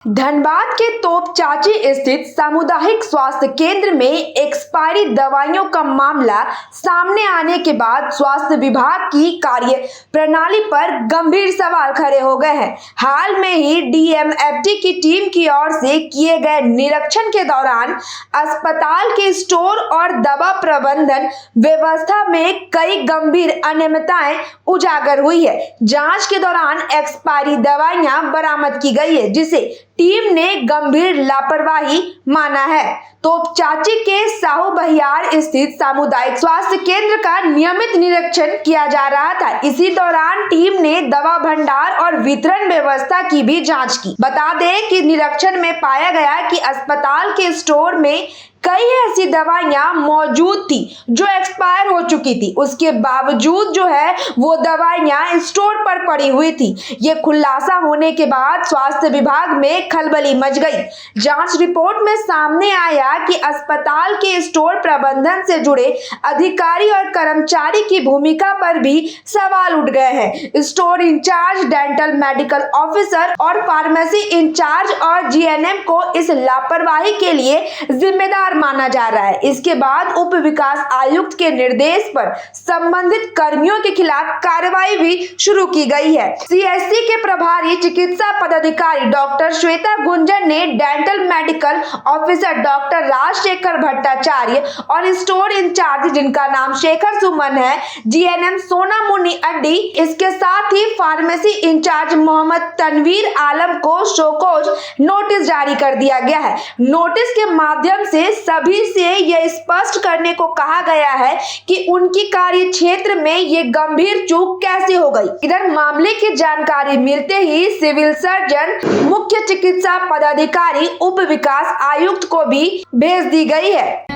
धनबाद के तोपचांची स्थित सामुदायिक स्वास्थ्य केंद्र में एक्सपायरी दवाइयों का मामला सामने आने के बाद स्वास्थ्य विभाग की कार्य प्रणाली पर गंभीर सवाल खड़े हो गए हैं। हाल में ही डीएमएफटी की टीम की ओर से किए गए निरीक्षण के दौरान अस्पताल के स्टोर और दवा प्रबंधन व्यवस्था में कई गंभीर अनियमितताएं उजागर हुई है। जांच के दौरान एक्सपायरी दवाइयां बरामद की गई है, जिसे टीम ने गंभीर लापरवाही माना है। तोपचांची के साहू बहियार स्थित सामुदायिक स्वास्थ्य केंद्र का नियमित निरीक्षण किया जा रहा था। इसी दौरान टीम ने दवा भंडार और वितरण व्यवस्था की भी जांच की। बता दें कि निरीक्षण में पाया गया कि अस्पताल के स्टोर में कई ऐसी दवाइयां मौजूद थी जो एक्सपायर हो चुकी थी। उसके बावजूद जो है वो दवाइयां स्टोर पर पड़ी हुई थी। ये खुलासा होने के बाद स्वास्थ्य विभाग में खलबली मच गई। जांच रिपोर्ट में सामने आया कि अस्पताल के स्टोर प्रबंधन से जुड़े अधिकारी और कर्मचारी की भूमिका पर भी सवाल उठ गए हैं। Store incharge, dental medical officer और फार्मेसी इंचार्ज और जीएनएम को इस लापरवाही के लिए जिम्मेदार माना जा रहा है। इसके बाद उप विकास आयुक्त के निर्देश पर संबंधित कर्मियों के खिलाफ कार्रवाई भी शुरू की गई है। सीएससी के प्रभारी चिकित्सा पदाधिकारी डॉक्टर श्वेता गुंजन ने dental medical officer doctor Rajshekhar Bhattacharya और स्टोर इंचार्ज, जिनका नाम शेखर सुमन है, जीएनएम सोना मुनि अड्डी, इसके साथ ही फार्मेसी इंचार्ज मोहम्मद तनवीर आलम को शोकॉज नोटिस जारी कर दिया गया है। नोटिस के माध्यम से सभी से यह स्पष्ट करने को कहा गया है कि उनकी कार्य क्षेत्र में ये गंभीर चूक कैसे हो गई। इधर मामले की जानकारी मिलते ही सिविल सर्जन, मुख्य चिकित्सा पदाधिकारी, उप विकास आयुक्त को भी भेज दी गई है।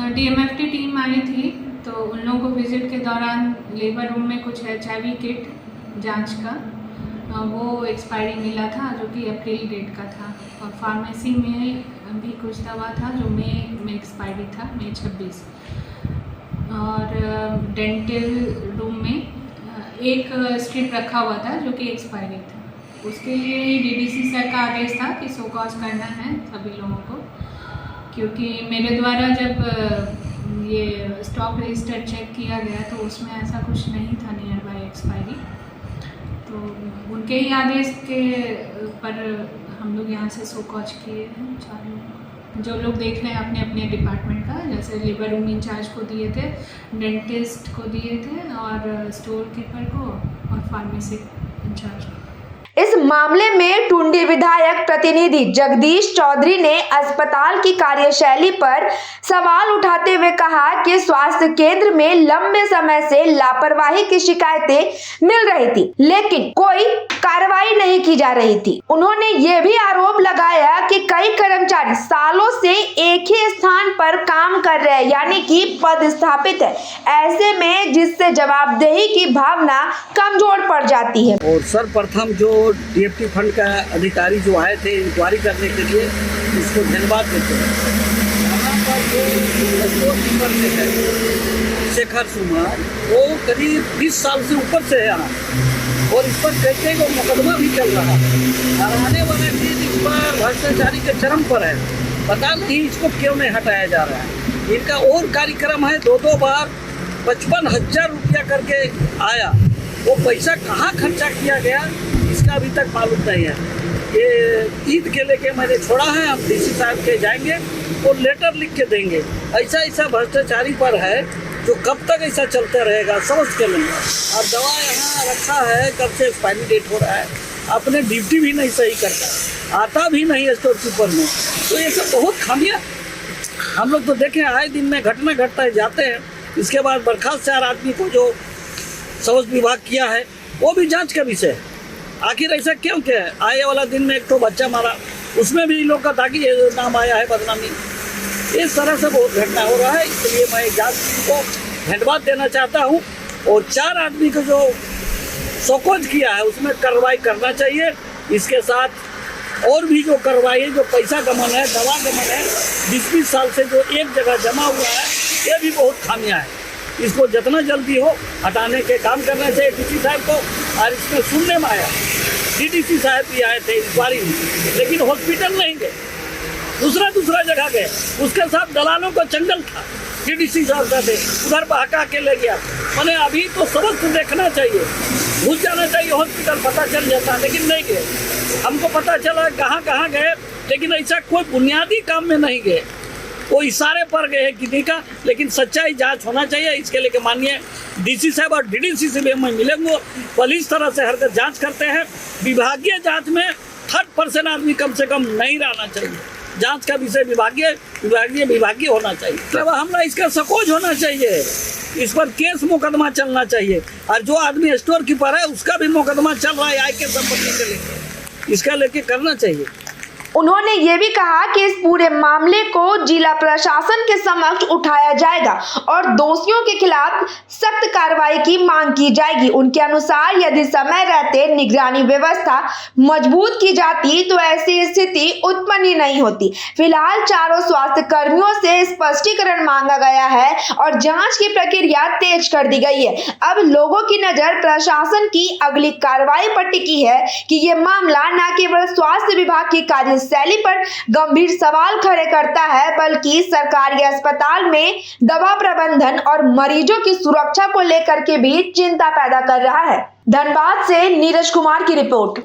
डीएमएफटी टीम आई थी तो उन लोगों को विजिट के दौरान लेबर रूम में कुछ एचआईवी किट जांच का वो एक्सपायरी मिला था, जो कि अप्रैल डेट का था, और फार्मेसी में भी कुछ दवा था जो मई में एक्सपायरी था, मई 26, और डेंटल रूम में एक स्ट्रिप रखा हुआ था जो कि एक्सपायरी था। उसके लिए डीडीसी सर का आदेश था कि शो कॉज करना है सभी लोगों को, क्योंकि मेरे द्वारा जब ये स्टॉक रजिस्टर चेक किया गया तो उसमें ऐसा कुछ नहीं था नियर बाय एक्सपायरी। तो उनके ही आदेश के पर हम लोग यहाँ से शो कॉज किए हैं। चारों जो लोग देख रहे हैं अपने अपने डिपार्टमेंट का, जैसे लेबर रूम इंचार्ज को दिए थे, डेंटिस्ट को दिए थे, और स्टोर कीपर को, और फार्मेसी इंचार्ज को। इस मामले में टुंडी विधायक प्रतिनिधि जगदीश चौधरी ने अस्पताल की कार्यशैली पर सवाल उठाते हुए कहा कि स्वास्थ्य केंद्र में लंबे समय से लापरवाही की शिकायतें मिल रही थी, लेकिन कोई कार्रवाई नहीं की जा रही थी। उन्होंने ये भी आरोप लगाया कि कई कर्मचारी सालों से एक ही स्थान पर काम कर रहे हैं, यानी कि पदस्थापित है, ऐसे में जिससे जवाबदेही की भावना कमजोर पड़ जाती है। और सर्वप्रथम जो डीएफटी फंड का अधिकारी जो आए थे इंक्वायरी करने के लिए, इसको धन्यवाद देते हैं। यहाँ पर जो स्टोर कीपर से है शेखर सुमन, वो करीब 20 साल से ऊपर से है यहाँ, और इस पर कहते को मुकदमा भी चल रहा है। और आने वाले दिन इस पर भ्रष्टाचारी के चरम पर है। पता नहीं इसको क्यों नहीं हटाया जा रहा है। इनका और कार्यक्रम है, 2-2 बार 55,000 रुपया करके आया। वो पैसा कहाँ खर्चा किया गया इसका अभी तक मालूम नहीं है। ये ईद के लेके मैंने छोड़ा है, हम डीसी साहब के जाएंगे और लेटर लिख के देंगे। ऐसा भ्रष्टाचारी पर है जो कब तक ऐसा चलता रहेगा समझ के नहीं। और दवा यहाँ रखा है, कब से एक्सपायरी डेट हो रहा है, अपने ड्यूटी भी नहीं सही करता, आता भी नहीं है स्टोर कीपर में। तो ये सब बहुत खामियाँ हम लोग तो देखें, आए दिन में घटना घटता है, जाते हैं। इसके बाद बर्खास्त 4 आदमी को जो स्वास्थ्य विभाग किया है वो भी जांच का विषय है। आखिर ऐसा क्यों क्या है? आए वाला दिन में एक तो बच्चा मारा, उसमें भी लोग का दागी नाम आया है, बदनामी। इस तरह से बहुत घटना हो रहा है, इसलिए मैं जांच को धन्यवाद देना चाहता हूँ। और 4 आदमी को जो शोकॉज किया है उसमें कार्रवाई करना चाहिए। इसके साथ और भी जो कार्रवाई है, जो पैसा गमन है, दवा गमन है, 20-20 साल से जो एक जगह जमा हुआ है, ये भी बहुत खामियाँ है। इसको जितना जल्दी हो हटाने के काम करना चाहिए डीसी साहब को। और इसमें सुनने में आया डीडीसी साहब भी आए थे इंक्वायरी, लेकिन हॉस्पिटल नहीं गए, दूसरा जगह गए। उसके साथ दलालों का जंगल था, डीडीसी साहब का थे, उधर बहका के ले गया। मैंने अभी तो सबक तो देखना चाहिए, घुस जाना चाहिए हॉस्पिटल, पता चल जाता, लेकिन नहीं गए। हमको पता चला कहाँ गए, लेकिन ऐसा कोई बुनियादी काम में नहीं गए, वो इशारे पर गए किसी का। लेकिन सच्चाई जांच होना चाहिए, इसके लिए माननीय डीसी साहब और डीडीसी से भी हम मिलेंगे। पुलिस तरह से हर जांच करते हैं, विभागीय जांच में 3rd आदमी कम से कम नहीं रहना चाहिए। जांच का विषय विभागीय होना चाहिए। मतलब हमला इसका सकोच होना चाहिए, इस पर केस मुकदमा चलना चाहिए। और जो आदमी स्टोर कीपर है उसका भी मुकदमा चल रहा है आय के संपत्ति के लेकर, इसका लेके करना चाहिए। उन्होंने ये भी कहा कि इस पूरे मामले को जिला प्रशासन के समक्ष उठाया जाएगा और दोषियों के खिलाफ सख्त कार्रवाई की मांग की जाएगी। उनके अनुसार यदि समय रहते निगरानी व्यवस्था मजबूत की जाती तो ऐसी स्थिति उत्पन्न ही नहीं होती। फिलहाल चारों स्वास्थ्य कर्मियों से स्पष्टीकरण मांगा गया है और जांच की प्रक्रिया तेज कर दी गई है। अब लोगों की नजर प्रशासन की अगली कार्रवाई पर टिकी है कि ये मामला न केवल स्वास्थ्य विभाग की कार्य शैली पर गंभीर सवाल खड़े करता है, बल्कि सरकारी अस्पताल में दवा प्रबंधन और मरीजों की सुरक्षा को लेकर के भी चिंता पैदा कर रहा है। धनबाद से नीरज कुमार की रिपोर्ट।